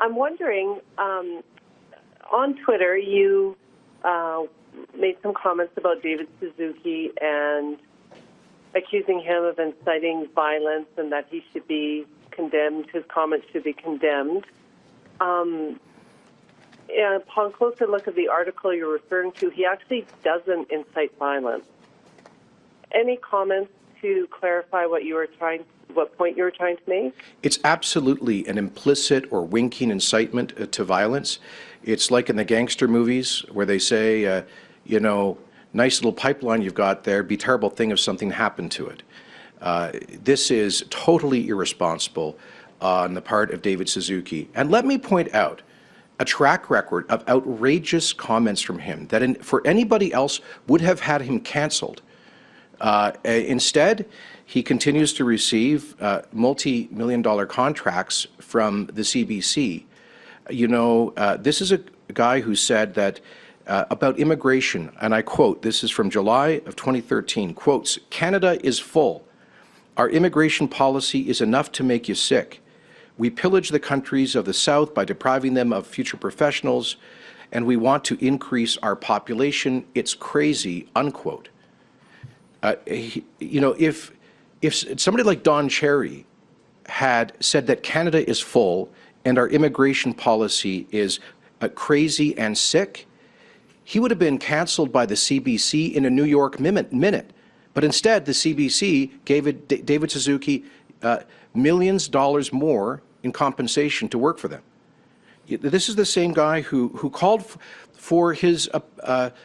I'm wondering, on Twitter, you made some comments about David Suzuki and accusing him of inciting violence and that he should be condemned, his comments should be condemned. Upon closer look at the article you're referring to, he actually doesn't incite violence. Any comments to clarify what point you were trying to make? It's absolutely an implicit or winking incitement to violence. It's like in the gangster movies where they say, nice little pipeline you've got there, be a terrible thing if something happened to it. This is totally irresponsible on the part of David Suzuki. And let me point out a track record of outrageous comments from him that for anybody else would have had him canceled. Instead, he continues to receive multi-million-dollar contracts from the CBC. This is a guy who said that about immigration, and I quote, this is from July of 2013, quotes, "Canada is full. Our immigration policy is enough to make you sick. We pillage the countries of the South by depriving them of future professionals, and we want to increase our population. It's crazy," unquote. If somebody like Don Cherry had said that Canada is full and our immigration policy is crazy and sick, he would have been canceled by the CBC in a New York minute. But instead, the CBC gave David Suzuki millions of dollars more in compensation to work for them. This is the same guy who called for his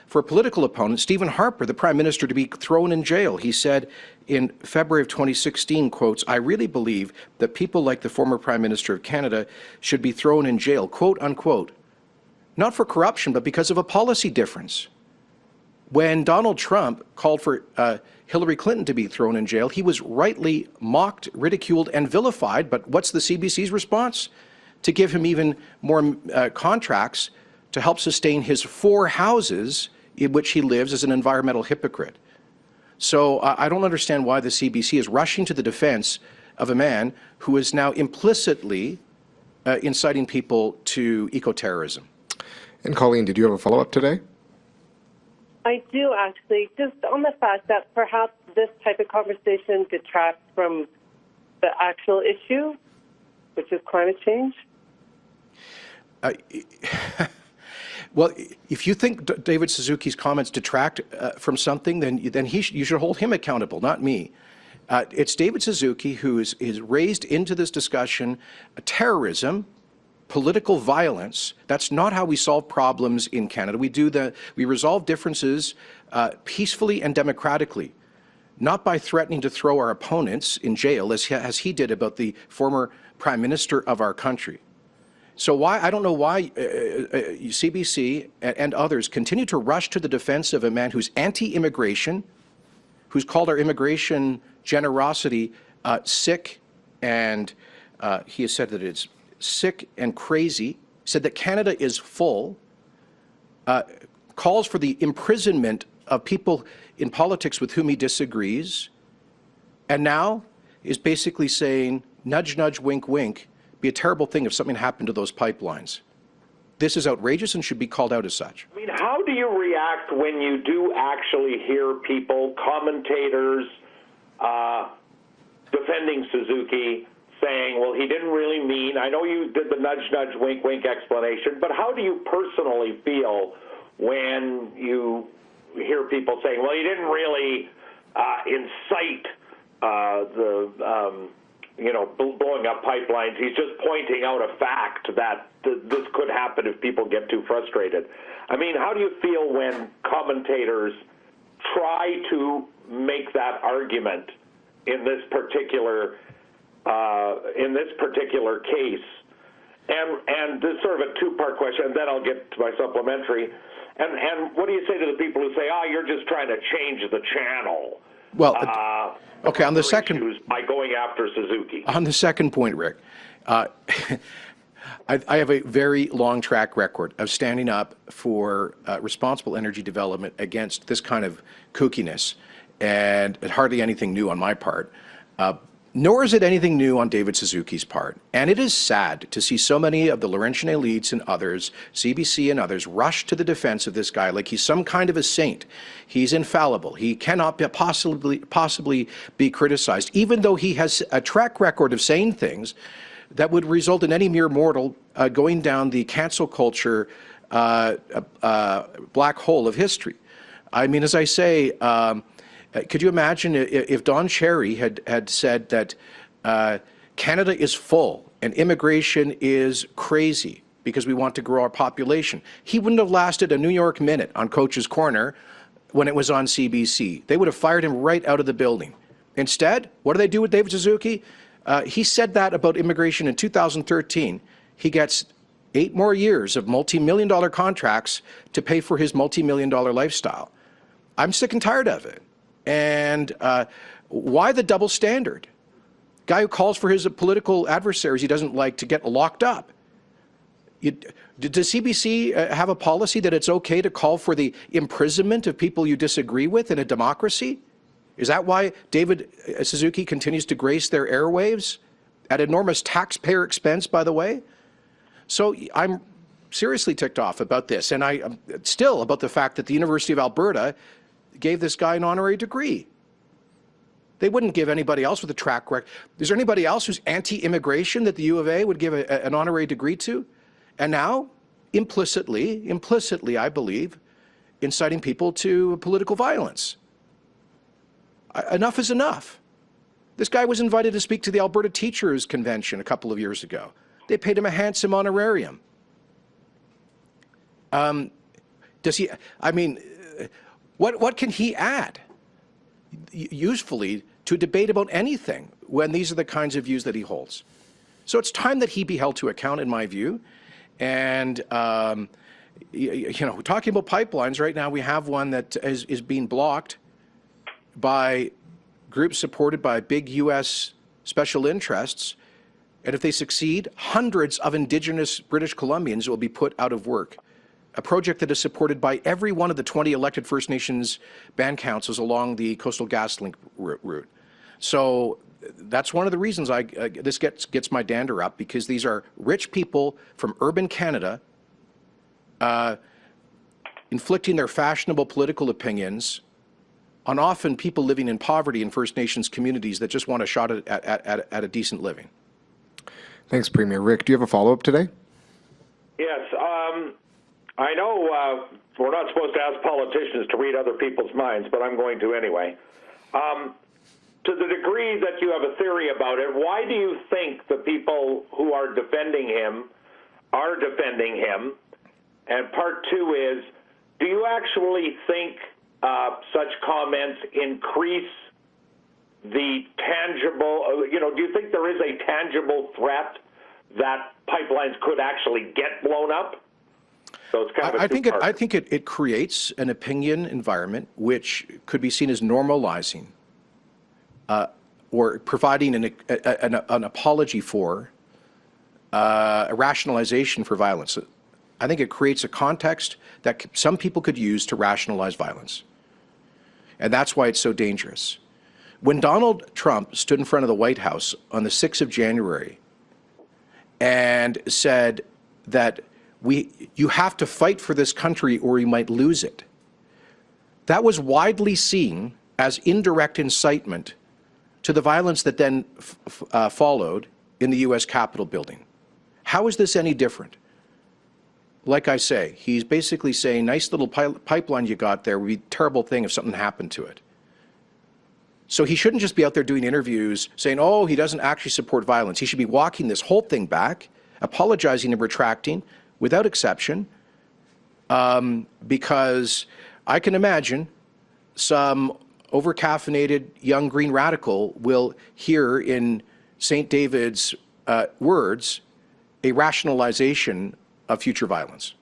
for a political opponent, Stephen Harper, the Prime Minister, to be thrown in jail. He said in February of 2016, quotes, "I really believe that people like the former Prime Minister of Canada should be thrown in jail," quote unquote, not for corruption, but because of a policy difference. When Donald Trump called for Hillary Clinton to be thrown in jail, he was rightly mocked, ridiculed, and vilified. But what's the CBC's response? To give him even more contracts to help sustain his 4 houses in which he lives as an environmental hypocrite. So I don't understand why the CBC is rushing to the defense of a man who is now implicitly inciting people to eco-terrorism. And Colleen, did you have a follow-up today? I do, actually, just on the fact that perhaps this type of conversation detracts from the actual issue, which is climate change. Well, if you think David Suzuki's comments detract from something, then you should hold him accountable, not me. It's David Suzuki who is raised into this discussion terrorism, political violence. That's not how we solve problems in Canada. We resolve differences peacefully and democratically, not by threatening to throw our opponents in jail, as he did about the former Prime Minister of our country. So I don't know why CBC and others continue to rush to the defense of a man who's anti-immigration, who's called our immigration generosity sick, and he has said that it's sick and crazy, said that Canada is full, calls for the imprisonment of people in politics with whom he disagrees, and now is basically saying, nudge, nudge, wink, wink, be a terrible thing if something happened to those pipelines. This is outrageous and should be called out as such. I mean, how do you react when you do actually hear people, commentators, defending Suzuki, saying, well, he didn't really mean, I know you did the nudge, nudge, wink, wink explanation, but how do you personally feel when you hear people saying, well, he didn't really incite blowing up pipelines. He's just pointing out a fact that this could happen if people get too frustrated. I mean, how do you feel when commentators try to make that argument in this particular case? And this is sort of a two-part question, and then I'll get to my supplementary. And what do you say to the people who say, you're just trying to change the channel? Well, okay, on the second, by going after Suzuki. On the second point, Rick, I have a very long track record of standing up for responsible energy development against this kind of kookiness, and hardly anything new on my part. Nor is it anything new on David Suzuki's part. And it is sad to see so many of the Laurentian elites and others, CBC and others, rush to the defense of this guy like he's some kind of a saint. He's infallible. He cannot possibly be criticized, even though he has a track record of saying things that would result in any mere mortal going down the cancel culture black hole of history. I mean, as I say, could you imagine if Don Cherry had said that Canada is full and immigration is crazy because we want to grow our population? He wouldn't have lasted a New York minute on Coach's Corner when it was on CBC. They would have fired him right out of the building. Instead, what do they do with David Suzuki? He said that about immigration in 2013. He gets 8 more years of multi-million-dollar contracts to pay for his multi-million-dollar lifestyle. I'm sick and tired of it. And why the double standard? Guy who calls for his political adversaries he doesn't like to get locked up. Does CBC have a policy that it's okay to call for the imprisonment of people you disagree with in a democracy? Is that why David Suzuki continues to grace their airwaves at enormous taxpayer expense, by the way? So I'm seriously ticked off about this, and I'm still about the fact that the University of Alberta gave this guy an honorary degree. They wouldn't give anybody else with a track record. Is there anybody else who's anti-immigration that the U of A would give an honorary degree to? And now, implicitly, I believe, inciting people to political violence. Enough is enough. This guy was invited to speak to the Alberta Teachers Convention a couple of years ago. They paid him a handsome honorarium. Does he, I mean, what can he add usefully to a debate about anything when these are the kinds of views that he holds? So it's time that he be held to account, in my view. And, you know, talking about pipelines, right now we have one that is being blocked by groups supported by big U.S. special interests. And if they succeed, hundreds of Indigenous British Columbians will be put out of work. A project that is supported by every one of the 20 elected First Nations band councils along the Coastal GasLink route. So that's one of the reasons this gets my dander up, because these are rich people from urban Canada inflicting their fashionable political opinions on often people living in poverty in First Nations communities that just want a shot at a decent living. Thanks, Premier. Rick, do you have a follow-up today? Yes. I know we're not supposed to ask politicians to read other people's minds, but I'm going to anyway. To the degree that you have a theory about it, why do you think the people who are defending him are defending him? And part two is, do you actually think such comments increase the tangible, do you think there is a tangible threat that pipelines could actually get blown up? So it's kind of I think it creates an opinion environment which could be seen as normalizing or providing an apology for a rationalization for violence. I think it creates a context that some people could use to rationalize violence. And that's why it's so dangerous. When Donald Trump stood in front of the White House on the 6th of January and said that you have to fight for this country or you might lose it, that was widely seen as indirect incitement to the violence that then followed in the U.S. Capitol building. How is this any different? Like I say, he's basically saying, nice little pipeline you got there would be a terrible thing if something happened to it. So he shouldn't just be out there doing interviews saying, oh, he doesn't actually support violence. He should be walking this whole thing back, apologizing and retracting without exception, because I can imagine some over-caffeinated young green radical will hear in St. David's words a rationalization of future violence.